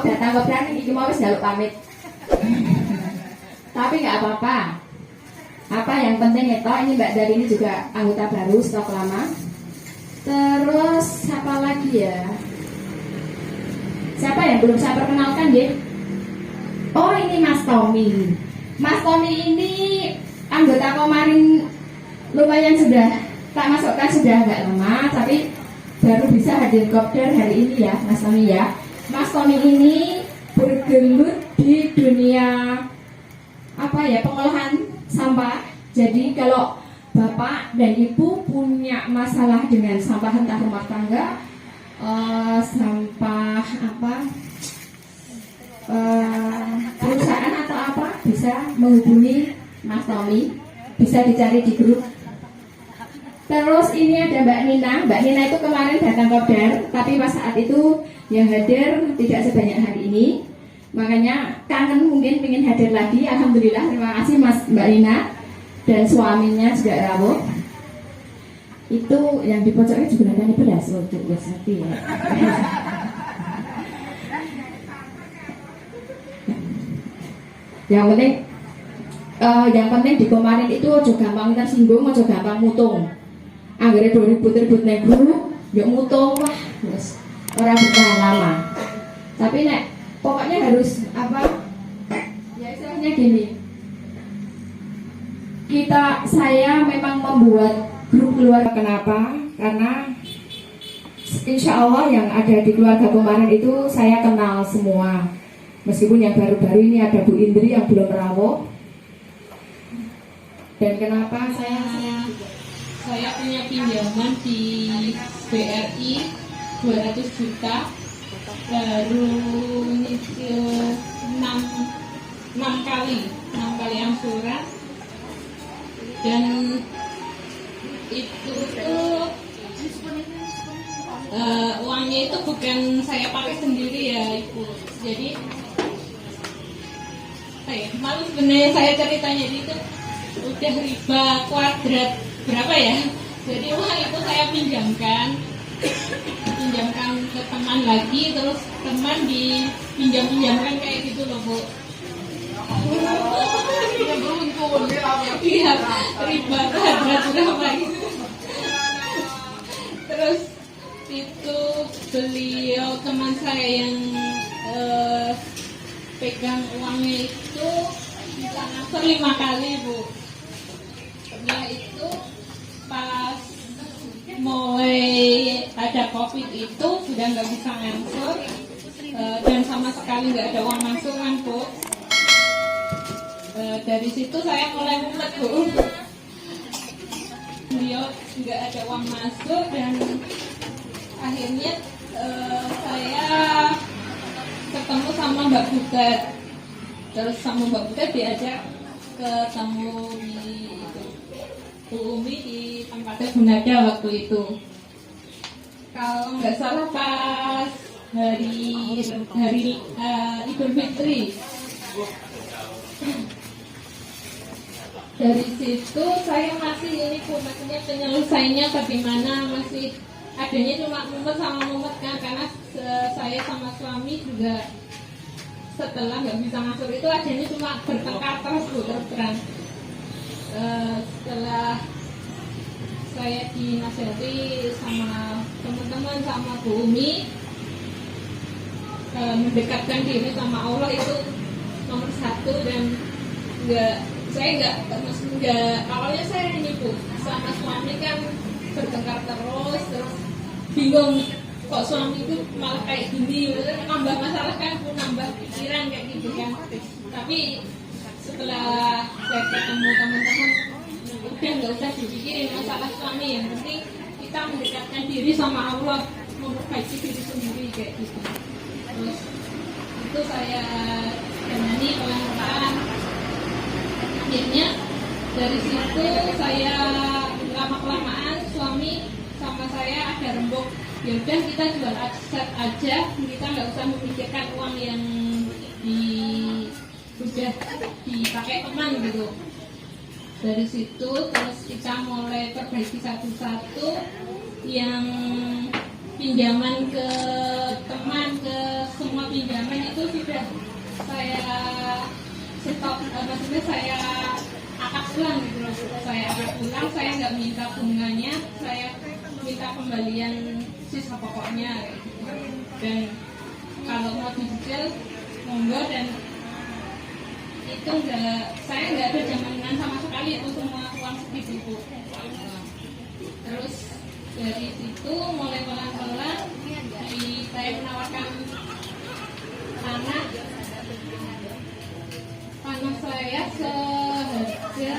datang ke brand ini mau wis jaluk pamit. Tapi nggak apa-apa. Apa yang penting itu ini Mbak Dari ini juga anggota baru stok lama. Terus siapa lagi ya? Siapa yang belum saya perkenalkan ya? Oh ini Mas Tommy. Mas Tommy ini anggota kemarin lumayan sudah tak masukkan sudah agak lama, tapi baru bisa hadir kopdar hari ini ya Mas Tommy ya. Mas Tommy ini bergelut di dunia apa ya, pengolahan sampah. Jadi kalau Bapak dan Ibu punya masalah dengan sampah entah rumah tangga, sampah apa, perusahaan atau apa, bisa menghubungi Mas Tommy, bisa dicari di grup. Terus ini ada Mbak Nina. Mbak Nina itu kemarin datang kopdar, tapi pas saat itu yang hadir tidak sebanyak hari ini. Makanya kangen, mungkin ingin hadir lagi. Alhamdulillah, terima kasih Mbak Nina dan suaminya juga rawuh. Itu yang di pojoknya juga ada beras untuk ngerti ya. Yang penting di kemarin itu ojo gampang tersinggung, ojo gampang mutung. Anggere 2000 nek guru, yuk mutung wah, terus orang bertahan lama. Tapi nek pokoknya harus apa? Ya istilahnya gini. Saya memang membuat grup keluarga. Kenapa? Karena insya Allah yang ada di keluarga kemarin itu saya kenal semua. Meskipun yang baru-baru ini ada Bu Indri yang belum rawuh. Dan kenapa saya punya pinjaman di BRI 200 juta, baru nyicil 6 kali angsuran, dan itu tuh uangnya itu bukan saya pakai sendiri ya Ibu. Jadi malu sebenarnya saya ceritanya, itu udah riba kuadrat berapa ya. Jadi uang itu saya pinjamkan ke teman lagi, terus teman dipinjamkan kayak gitu loh Bu. Iya, riba kuadrat berapa gitu. Terus itu beliau teman saya yang pegang uangnya itu bisa ngatur 5 kali Bu. Setelah itu pas mulai ada COVID itu sudah nggak bisa ngatur, dan sama sekali nggak ada uang masuk kan Bu. Dari situ saya mulai mumet Bu. Beliau nggak ada uang masuk, dan akhirnya saya ketemu sama Mbak Butet. Terus sama Mbak Butet diajak ketemu di Bu Umi di tempatnya Bu Nada waktu itu. Kalau nggak salah pas hari Idul Fitri. Dari situ saya masih ini Bu, maksudnya penyelesaiannya bagaimana, masih adanya cuma mumet sama mumet kan, karena saya sama suami juga setelah nggak bisa masuk itu adanya cuma bertengkar terus Bu, terus terang. Setelah saya dinasihati sama teman-teman sama Bu Umi, mendekatkan diri sama Allah itu nomor 1, dan saya nggak awalnya saya ini Bu sama suami kan bertengkar terus bingung kok suami itu malah kayak gini, nambah masalah kan, nambah pikiran kayak gitu kan. Tapi setelah saya ketemu teman-teman, udah nggak usah dipikirin masalah suami, yang penting kita mendekatkan diri sama Allah, memperbaiki diri sendiri kayak gitu. Terus itu saya jalani pelan-pelan. Akhirnya dari situ saya lama-kelamaan suami sama saya ada rembuk, ya udah kita jual aset aja, kita nggak usah memikirkan uang yang sudah dipakai teman gitu. Dari situ terus kita mulai perbaiki satu-satu, yang pinjaman ke teman, ke semua pinjaman itu sudah saya stop, maksudnya saya akad ulang gitu loh. Saya akad ulang, saya nggak minta bunganya, saya minta kembalian sisa pokoknya gitu. Dan kalau mau dicicil monggo, dan itu saya nggak ada jaminan sama sekali itu semua uang segitu. Terus dari situ mulai pelan-pelan saya menawarkan tanah saya seharga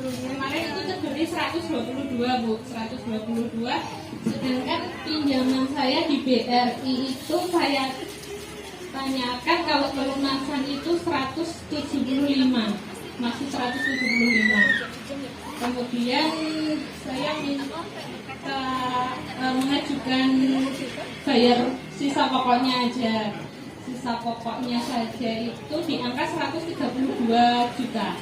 kemarin itu terjadi 122 Bu, 122. Sedangkan pinjaman saya di BRI itu saya tanyakan kalau pelunasan itu 175, masih 175. Kemudian saya minta mengajukan bayar sisa pokoknya aja. Sisa pokoknya saja itu di angka 132 juta.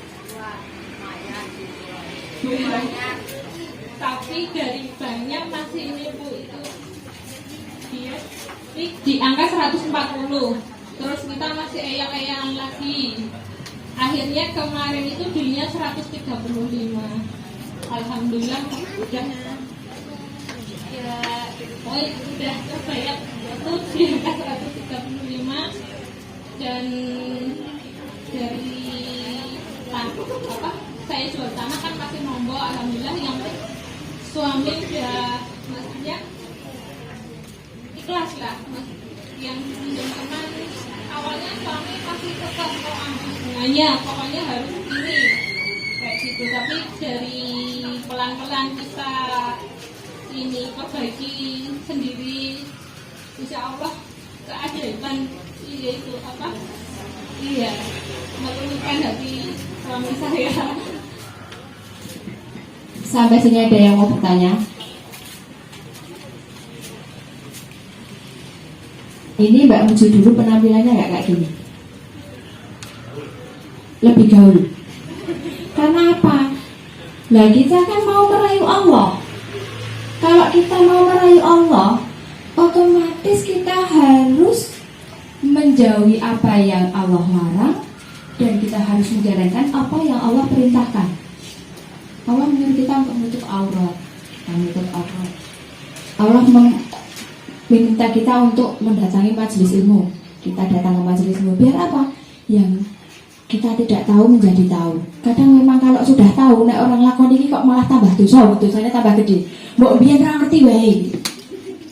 Tapi dari banknya masih ini Bu, itu dia di angka 140. Terus kita masih eyang-eyangan lagi. Akhirnya kemarin itu dirinya 135. Alhamdulillah udah ya, udah terbayar itu di angka 135. Dan dari saya jual tanah kan masih nombok, alhamdulillah yang suami udah maksudnya ikhlas lah. Yang pinjam teman awalnya suami masih tetap mau ambil bunganya, pokoknya harus ini kayak gitu. Tapi dari pelan-pelan kita ini perbaiki sendiri, insya Allah keajaiban itu meluluhkan hati suami saya. Sampai sini ada yang mau bertanya? Ini Mbak Muju dulu penampilannya nggak kayak gini, lebih gaul. Karena apa? Lah kita kan mau merayu Allah. Kalau kita mau merayu Allah, otomatis kita harus menjauhi apa yang Allah larang, dan kita harus menjalankan apa yang Allah perintahkan. Allah menyuruh kita untuk menutup aurat, Allah meminta kita untuk mendatangi majelis ilmu. Kita datang ke majelis ilmu biar apa? Yang kita tidak tahu menjadi tahu. Kadang memang kalau sudah tahu, nek orang lakon ini kok malah tambah dosa, dosanya tambah gede. Mbok biyen ora ngerti wae.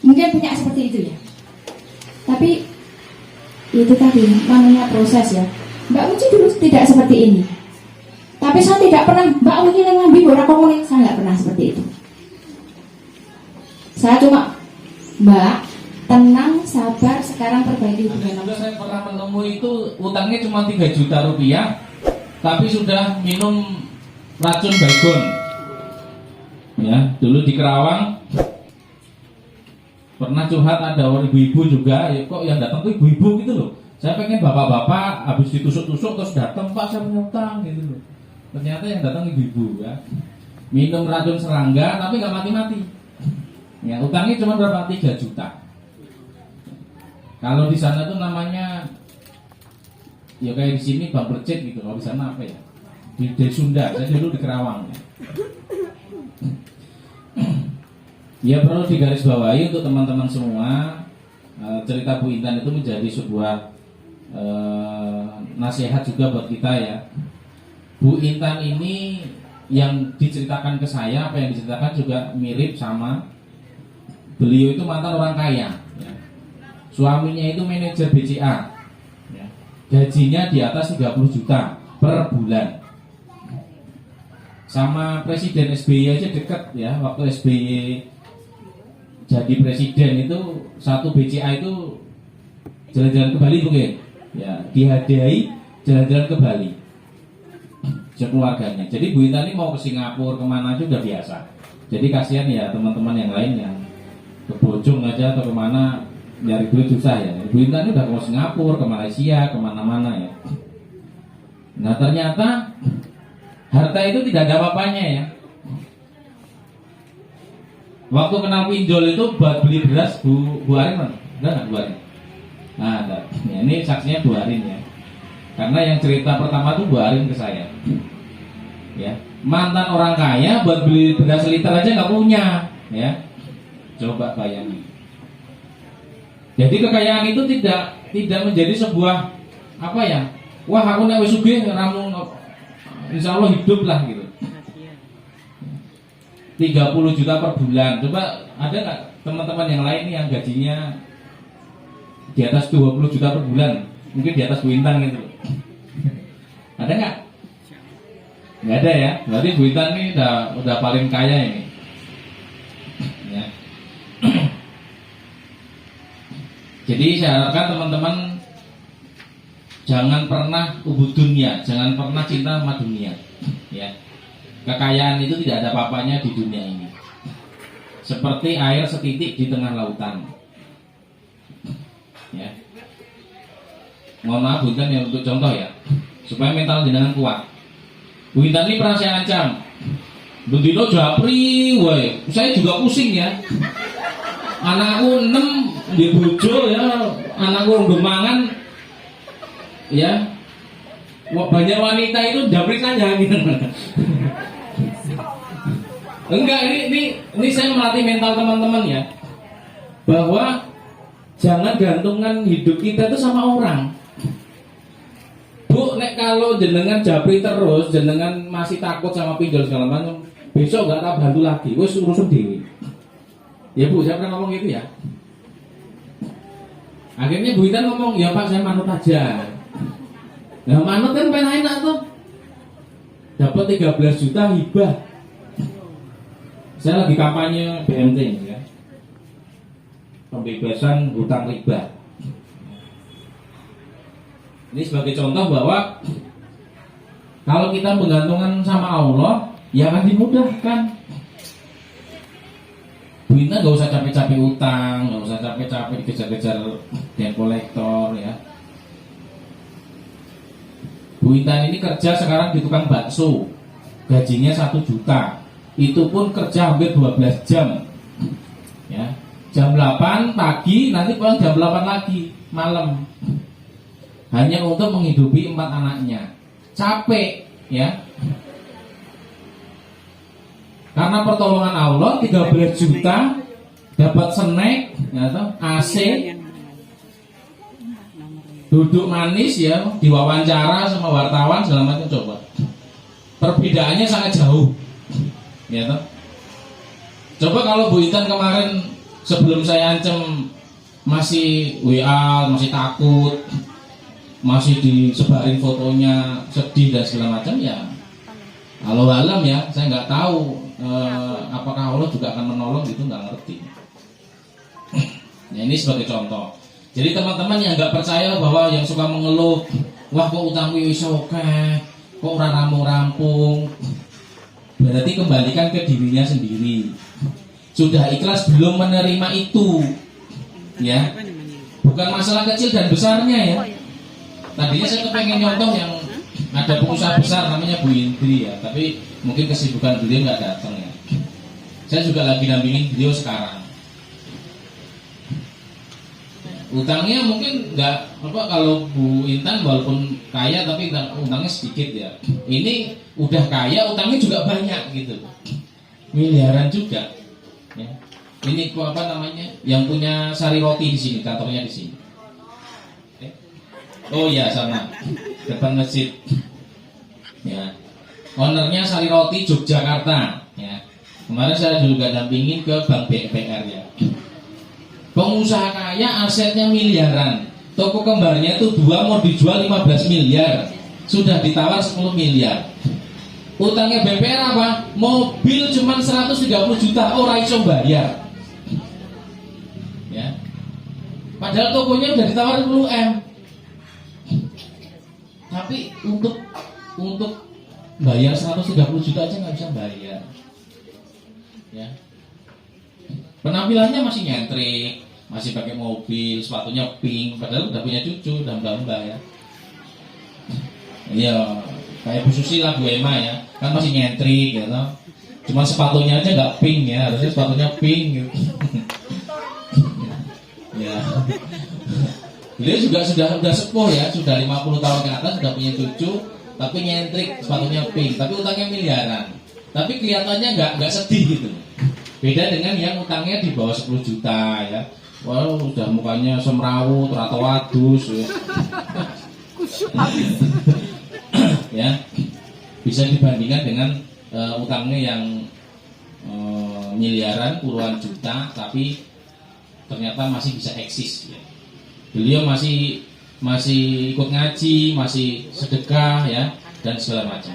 Mungkin punya seperti itu ya. Tapi itu tadi namanya proses ya. Mbak Uci dulu tidak seperti ini. Tapi saya tidak pernah, Mbak Uci yang ngambil ora komunik, saya nggak pernah seperti itu. Saya cuma, Mbak, tenang, sabar, sekarang perbaiki hubungan. Juga saya pernah menemui itu utangnya cuma 3 juta rupiah, tapi sudah minum racun baygon. Ya, dulu di Kerawang pernah curhat ada orang ibu-ibu juga, ya, kok yang datang tuh ibu-ibu gitu loh. Saya pengen bapak-bapak habis ditusuk-tusuk terus datang, Pak saya punya utang gitu loh. Ternyata yang datang ibu-ibu ya, minum racun serangga tapi nggak mati-mati. Ya, utangnya cuma berapa? 3 juta. Kalau di sana tuh namanya ya kayak di sini bumperjet gitu. Kalau di sana apa ya? Di Sunda. Saya dulu di Kerawang. Ya perlu digarisbawahi untuk teman-teman semua, cerita Bu Intan itu menjadi sebuah nasihat juga buat kita ya. Bu Intan ini yang diceritakan ke saya, apa yang diceritakan juga mirip sama beliau itu mantan orang kaya ya. Suaminya itu manajer BCA ya. Gajinya di atas 30 juta per bulan. Sama Presiden SBY aja dekat ya. Waktu SBY jadi presiden itu satu BCA itu jalan-jalan ke Bali mungkin ya, dihadiahi jalan-jalan ke Bali sekeluarganya. Jadi Bu Intan ini mau ke Singapura kemana aja udah biasa. Jadi kasihan ya teman-teman yang lain yang ke Bojong aja atau kemana nyari duit susah ya. Bu Intan ini udah ke Singapura, ke Malaysia, kemana-mana ya. Nah ternyata harta itu tidak ada apa-apanya ya. Waktu kenal pinjol itu buat beli beras Bu Arin, enggak Bu Arin? Nah, ya, ini saksinya Bu Arin ya. Karena yang cerita pertama tuh Bu Arin ke saya. Ya, mantan orang kaya buat beli beras liter aja nggak punya, ya. Coba bayangin. Jadi kekayaan itu tidak menjadi sebuah apa ya? Wah, aku nek wis sugih ramu insya Allah hidup lah gitu. 30 juta per bulan. Coba ada nggak teman-teman yang lain yang gajinya di atas 20 juta per bulan? Mungkin di atas Bu Intan gitu. Ada nggak? Nggak ada ya. Berarti Bu Intan ini udah paling kaya ini. Ya. Jadi saya harapkan teman-teman jangan pernah ubud dunia, jangan pernah cinta sama dunia. Ya. Kekayaan itu tidak ada apa-apanya di dunia ini. Seperti air setitik di tengah lautan. Ya. Mohon maaf Bu Intan ya untuk contoh ya, supaya mental jenengan kuat. Bu Intan ini pernah saya ancam, Bendino japri, woi, saya juga pusing ya. Anakku 6 di bojo ya, anakku udah mangan, ya. Banyak wanita itu japri saja gitu. Enggak, ini saya melatih mental teman-teman ya, bahwa jangan gantungkan hidup kita itu sama orang. Bu, nek kalau jenengan japri terus, jenengan masih takut sama pinjol segala macam, besok gak tak bantu lagi, wes urusan dewi. Ya Bu, saya pernah ngomong gitu ya. Akhirnya Bu Intan ngomong, ya Pak saya manut aja. Nah manut kan pengen enak tuh, dapat 13 juta hibah. Saya lagi kampanye BMT ya, pembebasan hutang riba. Ini sebagai contoh bahwa kalau kita menggantungkan sama Allah, ya akan dimudahkan. Bu Intan gak usah capek-capek utang, gak usah capek-capek dikejar-kejar debt kolektor ya. Bu Intan ini kerja sekarang di tukang bakso, gajinya 1 juta. Itu pun kerja hampir 12 jam. Ya. Jam 8 pagi, nanti pulang jam 8 lagi malam. Hanya untuk menghidupi 4 anaknya. Capek, ya. Karena pertolongan Allah 13 juta dapat snack, ya, AC, duduk manis ya, diwawancara sama wartawan segala macam. Coba perbedaannya sangat jauh, ya toh. Coba kalau Bu Intan kemarin sebelum saya ancam masih WA, masih takut, masih disebarin fotonya sedih dan segala macam, ya Allah alam ya, saya nggak tahu apakah Allah juga akan menolong, itu nggak ngerti. Nah ini sebagai contoh. Jadi teman-teman yang nggak percaya bahwa yang suka mengeluh, wah kok utangku iso akeh, kok ora rampung-rampung, berarti kembalikan ke dirinya sendiri. Sudah ikhlas belum menerima itu, ya. Bukan masalah kecil dan besarnya ya. Tadinya saya kepengen nyontoh yang ada pengusaha besar namanya Bu Indri ya, tapi mungkin kesibukan beliau nggak datang ya. Saya juga lagi dampingin beliau sekarang. Utangnya mungkin nggak apa, kalau Bu Intan walaupun kaya tapi utangnya sedikit ya. Ini udah kaya, utangnya juga banyak gitu, miliaran juga. Ya. Ini apa namanya? Yang punya Sari Roti di sini, kantornya di sini. Oh iya sama, depan masjid. Ya, ownernya Sari Roti Yogyakarta. Ya, kemarin saya juga dampingin ke Bank BPR ya. Pengusaha kaya, asetnya miliaran. Toko kembarnya itu 2 mau dijual 15 miliar, sudah ditawar 10 miliar. Utangnya BPR apa? Mobil cuma 130 juta, orang iso bayar. Ya, padahal tokonya udah ditawar 10 M. Tapi untuk bayar 130 juta aja nggak bisa bayar. Ya. Penampilannya masih nyentrik, masih pakai mobil, sepatunya pink, padahal udah punya cucu, udah mbak-mbak ya. Iya, kayak Bu Susi lah, Bu Emma ya, kan masih nyentrik ya toh. Cuma sepatunya aja nggak pink ya, harusnya sepatunya pink gitu. Ya. Beliau juga sudah sepuh ya, sudah 50 tahun ke atas, sudah punya cucu, tapi nyentrik, sepatunya pink, tapi utangnya miliaran. Tapi kelihatannya nggak sedih gitu. Beda dengan yang utangnya di bawah 10 juta ya. Wah, udah mukanya semrawut, rata wadus ya. Ya. Bisa dibandingkan dengan utangnya yang miliaran, puluhan juta, tapi ternyata masih bisa eksis ya. Beliau masih ikut ngaji, masih sedekah ya, dan segala macam.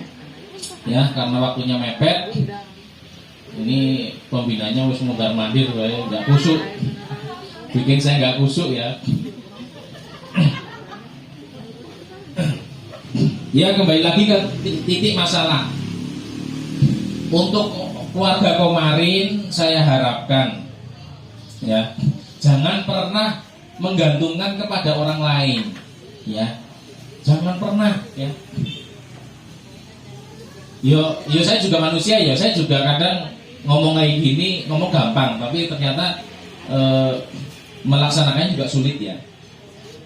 Ya, karena waktunya mepet, ini pembinanya wis mundar mandir, nggak kusuk, bikin saya nggak kusuk ya. Ya, kembali lagi ke titik masalah. Untuk keluarga Komarin, saya harapkan ya, jangan pernah menggantungkan kepada orang lain, ya, jangan pernah, ya. Yo saya juga manusia ya, saya juga kadang ngomong kayak gini, ngomong gampang, tapi ternyata melaksanakannya juga sulit ya.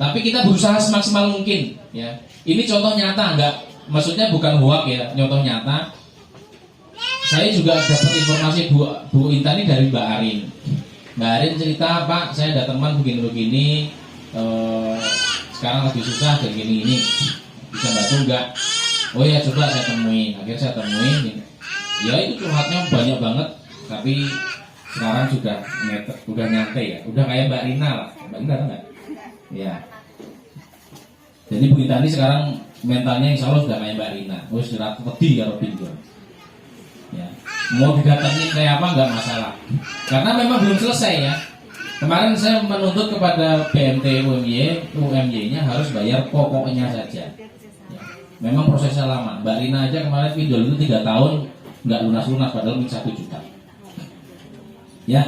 Tapi kita berusaha semaksimal mungkin, ya. Ini contoh nyata, maksudnya bukan hoak ya, contoh nyata. Saya juga dapat informasi Bu Intan ini dari Mbak Arin. Mbak Arin cerita, Pak, saya ada teman begini-begini, sekarang lagi susah kayak gini-gini, bisa bantu enggak? Oh ya, coba saya temuin. Akhirnya saya temuin. Ya itu curhatnya banyak banget, tapi sekarang udah nyantai ya, udah kayak Mbak Rina lah. Mbak Rina enggak? Ya. Jadi Bu Intan ini sekarang mentalnya insya Allah sudah kayak Mbak Rina. Oh sudah pedih karo pinjol. Ya. Mau didatengin kayak apa nggak masalah, karena memang belum selesai ya. Kemarin saya menuntut kepada BMT UMY-nya harus bayar pokoknya saja ya. Memang prosesnya lama. Mbak Rina aja kemarin pinjol itu 3 tahun nggak lunas-lunas, padahal 1 juta ya.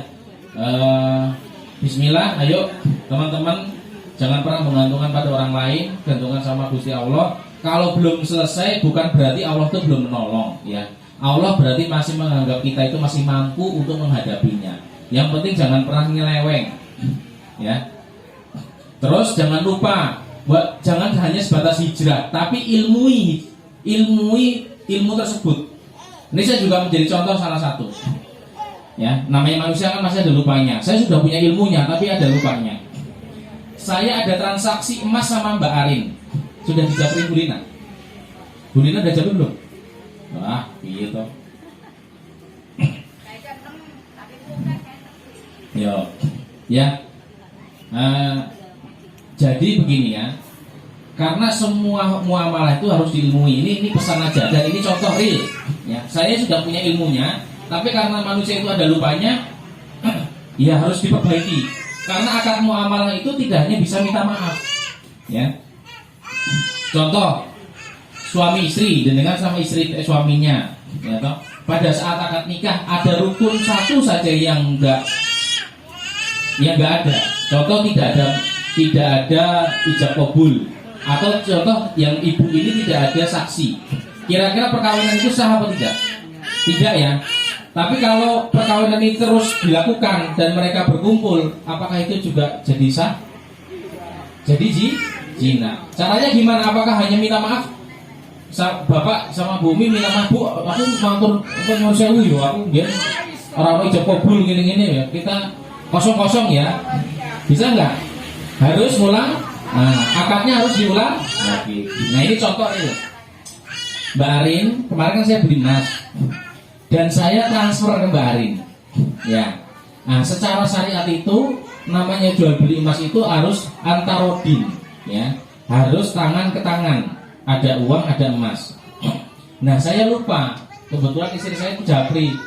Bismillah, ayo teman-teman, jangan pernah menggantungkan pada orang lain, gantungkan sama Gusti Allah. Kalau belum selesai bukan berarti Allah itu belum menolong ya. Allah berarti masih menganggap kita itu masih mampu untuk menghadapinya. Yang penting jangan pernah nyeleweng, ya. Terus jangan lupa, jangan hanya sebatas hijrah, tapi ilmu tersebut. Ini saya juga menjadi contoh salah satu. Ya, namanya manusia kan masih ada lupanya. Saya sudah punya ilmunya, tapi ada lupanya. Saya ada transaksi emas sama Mbak Arin, sudah dijapri Bu Lina. Bu Lina udah japri belum? Wah, gitu. Yo, ya. Jadi begini ya. Karena semua muamalah itu harus diilmui. Ini pesan aja, dan ini contoh real. Ya, saya sudah punya ilmunya, tapi karena manusia itu ada lupanya, ya harus diperbaiki. Karena akad muamalah itu tidak hanya bisa minta maaf. Ya. Contoh, suami istri dengan sama suaminya, ya toh. Pada saat akad nikah ada rukun satu saja yang enggak ada. Contoh tidak ada ijab kabul, atau contoh yang ibu ini tidak ada saksi. Kira-kira perkawinan itu sah apa tidak? Tidak ya. Tapi kalau perkawinan ini terus dilakukan dan mereka berkumpul, apakah itu juga jadi sah? Jadi zina. Caranya gimana? Apakah hanya minta maaf? Bapak sama Bu Umi minta maaf, Bu, aku matur nyuwun sewu yo, aku biar orang ijab kabul gini-gini ya. Kita kosong-kosong ya. Bisa nggak? Harus ngulang. Nah, akadnya harus diulang. Oke. Nah, ini contoh ini. Mbak Arin, kemarin kan saya beli emas dan saya transfer ke Mbak Arin. Ya. Nah, secara syariat itu namanya jual beli emas itu harus antarodin, ya. Harus tangan ke tangan. Ada uang, ada emas. Nah, saya lupa. Kebetulan istri saya itu japri.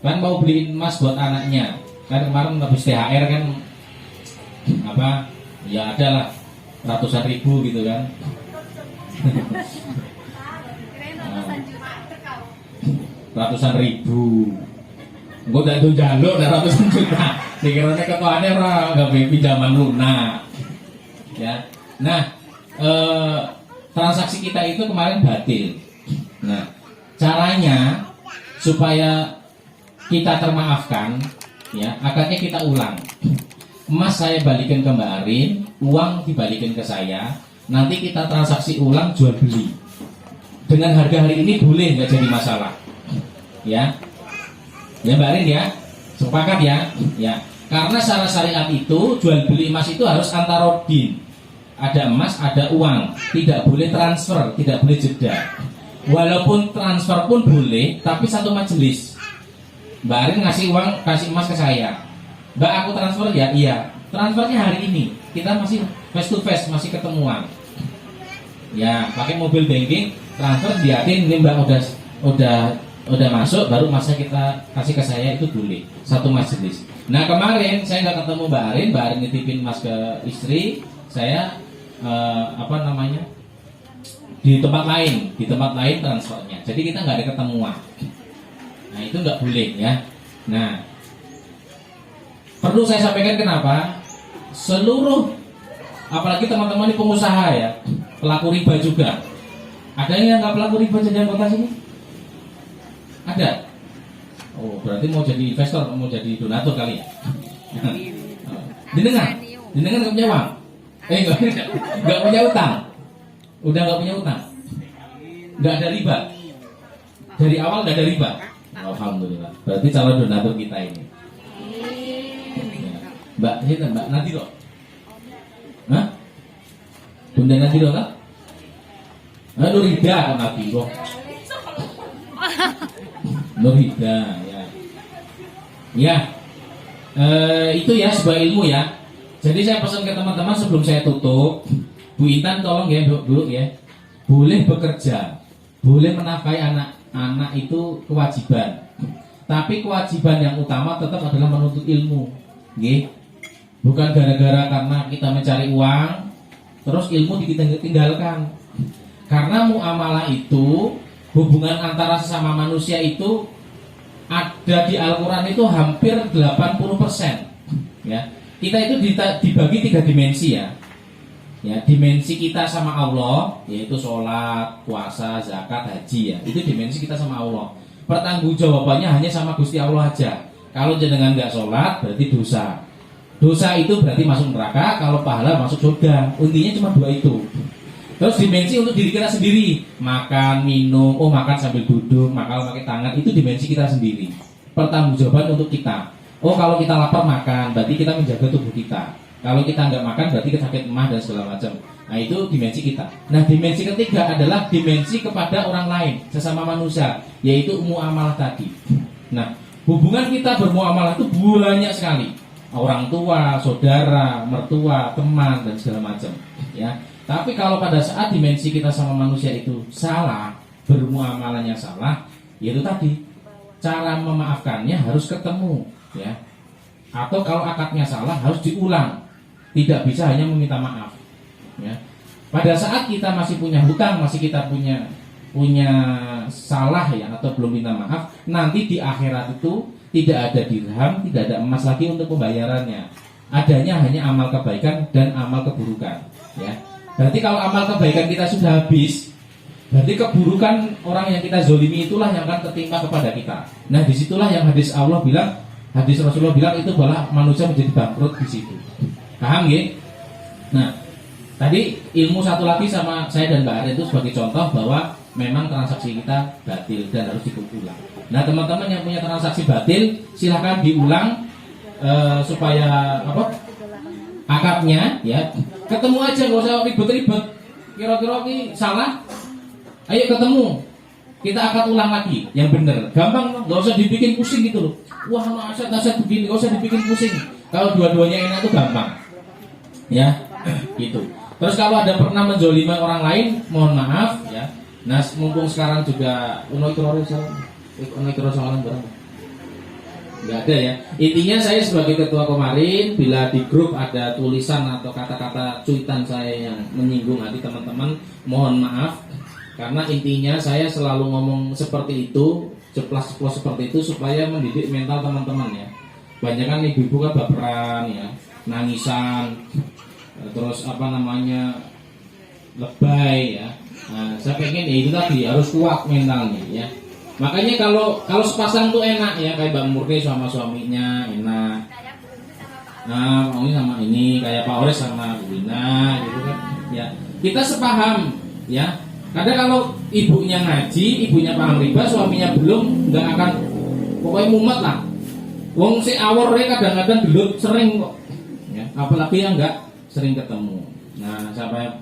Kan mau beliin emas buat anaknya. Kan kemarin habis THR kan apa? Ya adalah ratusan ribu gitu kan. Ratusan ribu. Gue udah tuh jalur dan ratusan juta. Dikiranya ketuanya orang nggak pinjaman lunak. Ya. Nah, transaksi kita itu kemarin batil. Nah, caranya supaya kita termaafkan, ya, akadnya kita ulang. emas saya balikin ke Mbak Arin, uang dibalikin ke saya, nanti kita transaksi ulang jual beli. Dengan harga hari ini boleh, nggak jadi masalah. Ya, ya Mbak Arin ya, sepakat ya, ya. Karena secara syariat itu jual beli emas itu harus antarodin. Ada emas, ada uang, tidak boleh transfer, tidak boleh jeda. Walaupun transfer pun boleh, tapi satu majelis. Mbak Arin ngasih uang, kasih emas ke saya. Mbak, aku transfer ya, iya. Transfernya hari ini, kita masih face to face, masih ketemuan. Ya, pakai mobil banking, transfer diatin ini Mbak udah masuk, baru masa kita kasih ke saya itu boleh. Satu majelis. Nah kemarin saya nggak ketemu Mbak Arin nitipin emas ke istri, saya di tempat lain transfernya. Jadi kita nggak ada ketemuan. Nah itu nggak boleh ya. Nah perlu saya sampaikan kenapa seluruh, apalagi teman-teman ini pengusaha ya, pelaku riba juga. Ada yang nggak pelaku riba jajan kota sini? Ada. Oh berarti mau jadi investor, mau jadi donatur kali ya? Jenengan nggak punya uang? Nggak punya utang? Udah nggak punya utang? Nggak ada riba? Dari awal nggak ada riba? Alhamdulillah. Berarti calon donatur kita ini. Mbak, ini Mbak Nadiro. Hah? Bunda Nadiro kan? Nurida kan Nadiro. Nurida ya. Ya. Itu ya sebuah ilmu ya. Jadi saya pesan ke teman-teman sebelum saya tutup, Bu Intan tolong ya Bu ya. Boleh bekerja, boleh menafkahi anak-anak itu kewajiban. Tapi kewajiban yang utama tetap adalah menuntut ilmu. Nggih. Bukan gara-gara karena kita mencari uang terus ilmu ditinggalkan. Karena muamalah itu, hubungan antara sesama manusia itu ada di Al-Quran itu hampir 80%. Ya, kita itu dibagi 3 dimensi ya. Ya, dimensi kita sama Allah yaitu sholat, puasa, zakat, haji ya. Itu dimensi kita sama Allah. Pertanggungjawabannya hanya sama Gusti Allah aja. Kalau jenengan nggak sholat berarti dosa. Dosa itu berarti masuk neraka, kalau pahala masuk surga. Intinya cuma 2 itu. Terus dimensi untuk diri kita sendiri, makan, minum, makan sambil duduk, makan pakai tangan, itu dimensi kita sendiri. Pertanggungjawaban untuk kita. Kalau kita lapar makan, berarti kita menjaga tubuh kita. Kalau kita nggak makan, berarti kita sakit emah dan segala macam. Nah itu dimensi kita. Nah dimensi ketiga adalah dimensi kepada orang lain, sesama manusia, yaitu muamalah tadi. Nah hubungan kita bermuamalah itu banyak sekali. Orang tua, saudara, mertua, teman dan segala macam. Ya. Tapi kalau pada saat dimensi kita sama manusia itu salah, bermuamalahnya salah, yaitu tadi cara memaafkannya harus ketemu, ya. Atau kalau akadnya salah harus diulang, tidak bisa hanya meminta maaf. Ya. Pada saat kita masih punya hutang, masih kita punya salah ya atau belum minta maaf, nanti di akhirat itu tidak ada dirham, tidak ada emas lagi untuk pembayarannya. Adanya hanya amal kebaikan dan amal keburukan. Ya. Berarti kalau amal kebaikan kita sudah habis, berarti keburukan orang yang kita zolimi itulah yang akan tertimpa kepada kita. Nah disitulah yang hadis Rasulullah bilang itu bahwa manusia menjadi bangkrut di situ. Paham ya? Nah tadi ilmu satu lagi sama saya dan Mbak Arin itu sebagai contoh bahwa memang transaksi kita batil dan harus diulang. Nah teman-teman yang punya transaksi batil silahkan diulang supaya akadnya ya ketemu aja, nggak usah ribet-ribet. Kira-kira ini salah, ayo ketemu, kita akad ulang lagi yang bener, gampang, nggak usah dibikin pusing gitu loh. Wah nasihat begini, nggak usah dibikin pusing. Kalau dua-duanya enak tuh gampang, ya gitu. Terus kalau ada pernah menzolimi orang lain, mohon maaf ya. Nah mumpung sekarang juga nggak ada ya. Intinya saya sebagai ketua kemarin, bila di grup ada tulisan atau kata-kata cuitan saya yang menyinggung hati teman-teman, mohon maaf. Karena intinya saya selalu ngomong seperti itu, ceplas-ceplos seperti itu supaya mendidik mental teman-teman ya. Banyak kan ibu-ibu kan baperan ya, nangisan, terus lebay ya. Nah, saya pengen ya itu tadi harus kuat mentalnya ya. Makanya kalau sepasang tuh enak ya, kayak Mbak Murni sama suaminya enak. Nah, Pak Uli sama ini, kayak Pak Ores sama Bu Wina gitu kan. Ya, kita sepaham ya. Kadang kalau ibunya ngaji, ibunya paham riba, suaminya belum, nggak akan, pokoknya mumet lah. Wong si awor kadang-kadang gelut sering kok. Ya, apalagi yang nggak sering ketemu. Nah, sampai